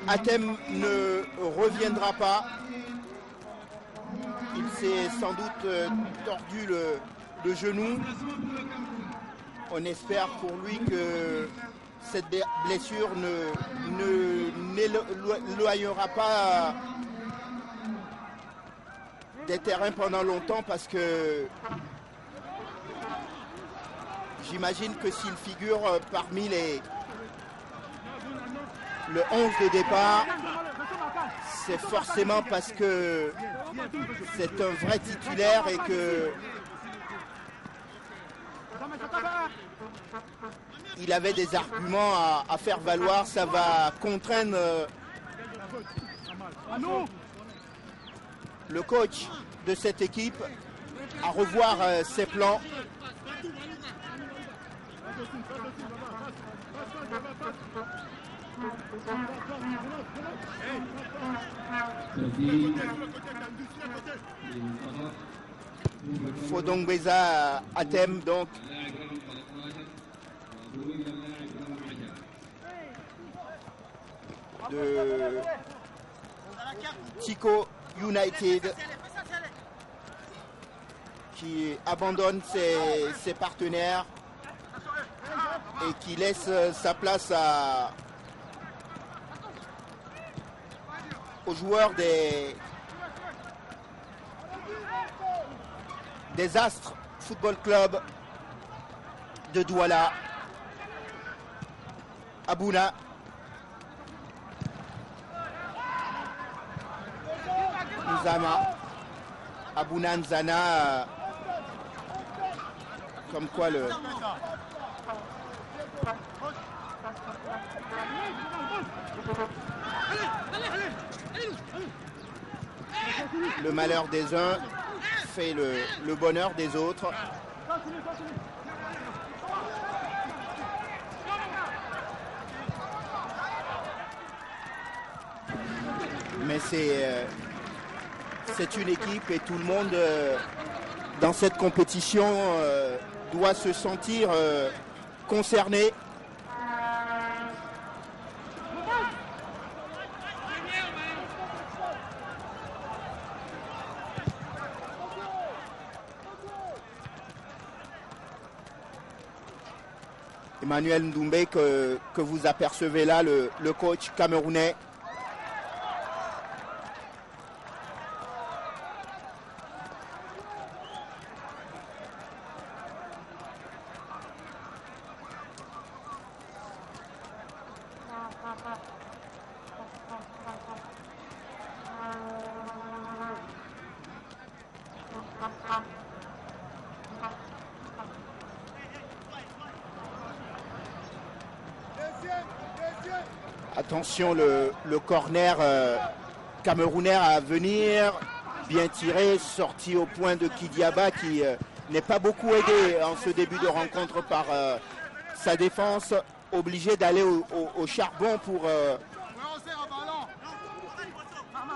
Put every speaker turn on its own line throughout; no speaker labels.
Hatem ne reviendra pas. Il s'est sans doute tordu le genou. On espère pour lui que cette blessure n'éloignera pas des terrains pendant longtemps, parce que j'imagine que s'il figure parmi le 11 de départ, c'est forcément parce que c'est un vrai titulaire et que il avait des arguments à faire valoir. Ça va contraindre le coach de cette équipe à revoir ses plans. Fodongbeza Hatem donc. De Tico United, qui abandonne ses partenaires et qui laisse sa place aux joueurs des Astres Football Club de Douala. Abouna. Nzama. Abouna Nzana. Comme quoi le malheur des uns fait le bonheur des autres. Mais c'est une équipe et tout le monde dans cette compétition doit se sentir concerné. Emmanuel Ndoumbe que vous apercevez là, le coach camerounais. Attention, le corner camerounais à venir, bien tiré, sorti au point de Kidiaba qui n'est pas beaucoup aidé en ce début de rencontre par sa défense, obligé d'aller au charbon pour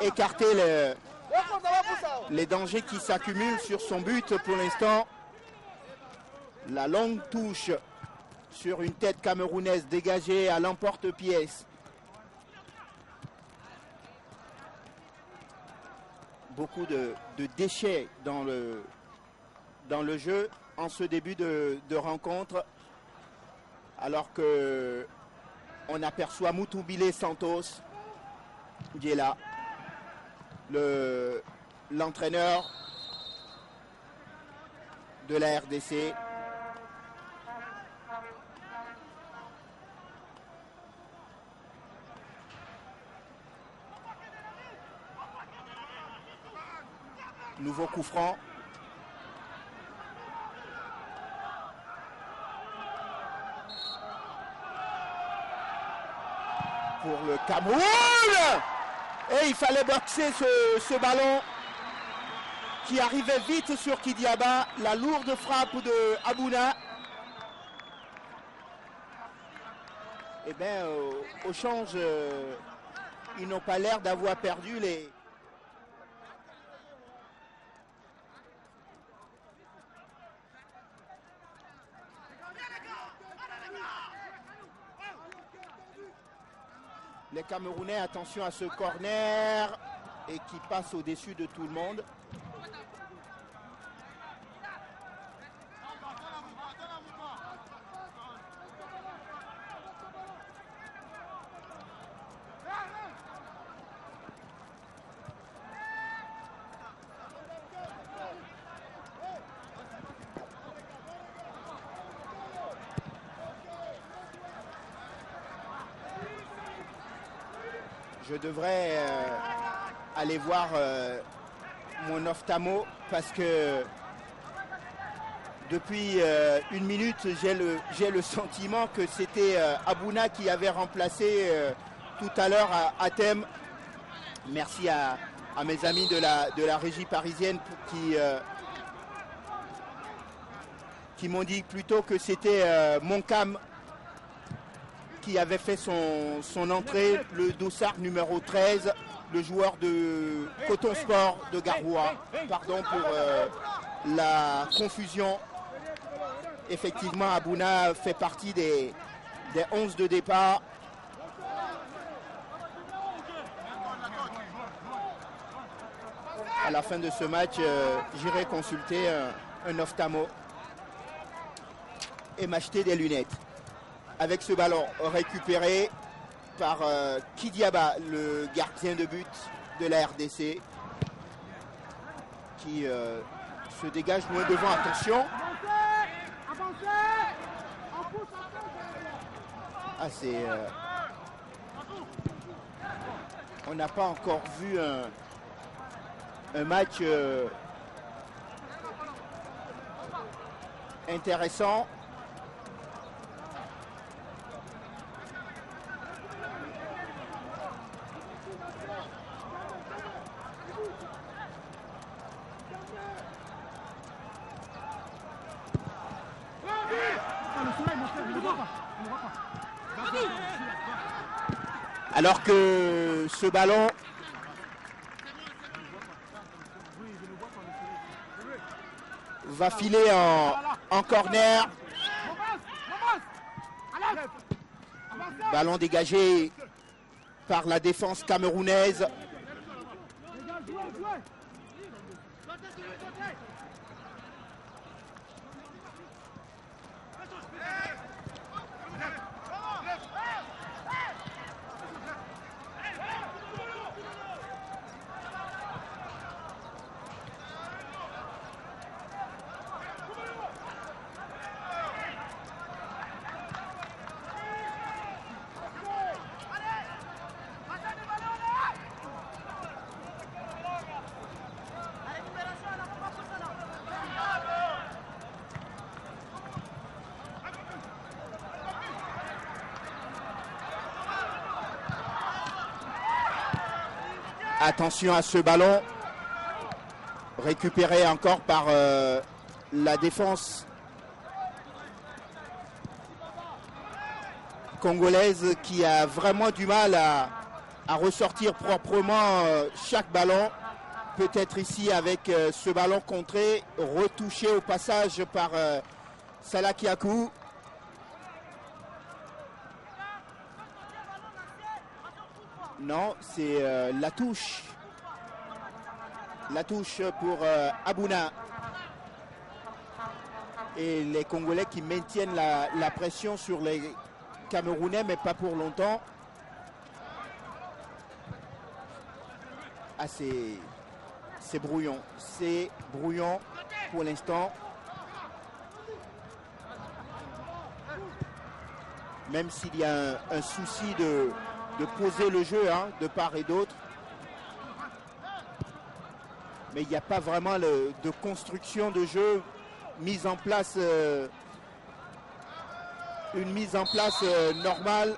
écarter les dangers qui s'accumulent sur son but pour l'instant. La longue touche sur une tête camerounaise dégagée à l'emporte-pièce. Beaucoup de déchets dans le jeu en ce début de rencontre, alors que on aperçoit Moutoubile Santos qui est là, l'entraîneur de la RDC. Nouveau coup franc. Pour le Cameroun. Et il fallait boxer ce ballon qui arrivait vite sur Kidiaba. La lourde frappe de Abouna. Eh bien, au change, ils n'ont pas l'air d'avoir perdu les... Les Camerounais, attention à ce corner et qui passe au-dessus de tout le monde. Je devrais aller voir mon ophtalmo parce que depuis une minute, j'ai le sentiment que c'était Abouna qui avait remplacé tout à l'heure à Hatem. Merci à mes amis de la régie parisienne qui m'ont dit plutôt que c'était Moncam qui avait fait son entrée, le dossard numéro 13, le joueur de Coton Sport de Garoua. Pardon pour la confusion. Effectivement, Abouna fait partie des 11 de départ. À la fin de ce match, j'irai consulter un ophtalmo et m'acheter des lunettes. Avec ce ballon récupéré par Kidiaba, le gardien de but de la RDC, qui se dégage loin devant. Attention. Ah, c'est... on n'a pas encore vu un match intéressant. Alors que ce ballon va filer en corner. Ballon dégagé par la défense camerounaise. Attention à ce ballon récupéré encore par la défense congolaise qui a vraiment du mal à ressortir proprement chaque ballon. Peut-être ici avec ce ballon contré, retouché au passage par Salah Kiakou. Non, c'est la touche. La touche pour Abouna. Et les Congolais qui maintiennent la pression sur les Camerounais, mais pas pour longtemps. Ah, c'est brouillon. C'est brouillon pour l'instant. Même s'il y a un souci de poser le jeu de part et d'autre. Mais il n'y a pas vraiment de construction de jeu mise en place, une mise en place normale,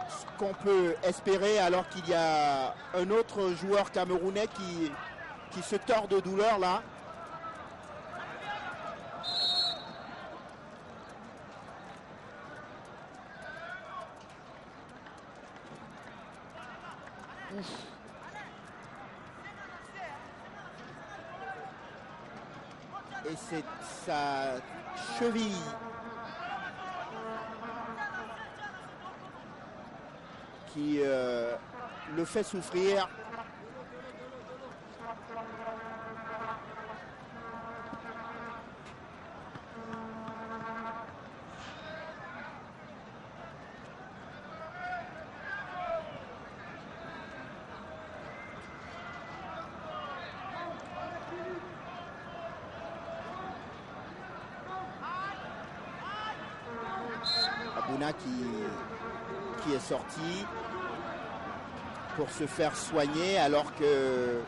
ce qu'on peut espérer alors qu'il y a un autre joueur camerounais qui se tord de douleur là. Et c'est sa cheville qui le fait souffrir. Abouna qui est sorti pour se faire soigner alors que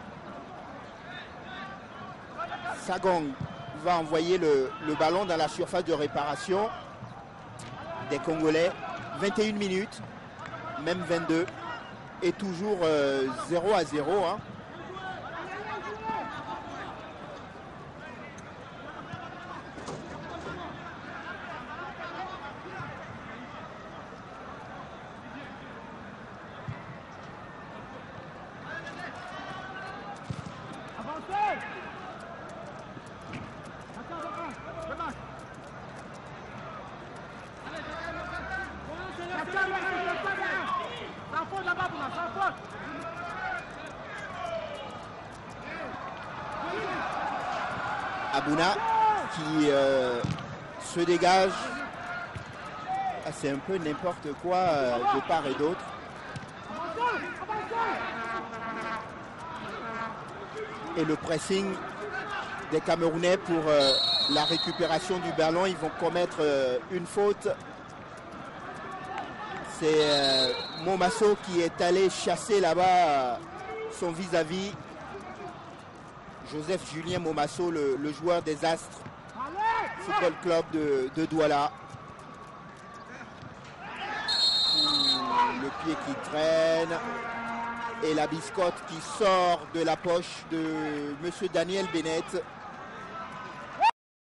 Sagong va envoyer le ballon dans la surface de réparation des Congolais. 21 minutes, même 22, et toujours 0-0. Hein. Abouna qui se dégage. Ah, c'est un peu n'importe quoi de part et d'autre. Et le pressing des Camerounais pour la récupération du ballon. Ils vont commettre une faute. C'est Momasso qui est allé chasser là-bas son vis-à-vis. Joseph Julien Momasso, le joueur des Astres Football Club de Douala. Le pied qui traîne et la biscotte qui sort de la poche de M. Daniel Bennett.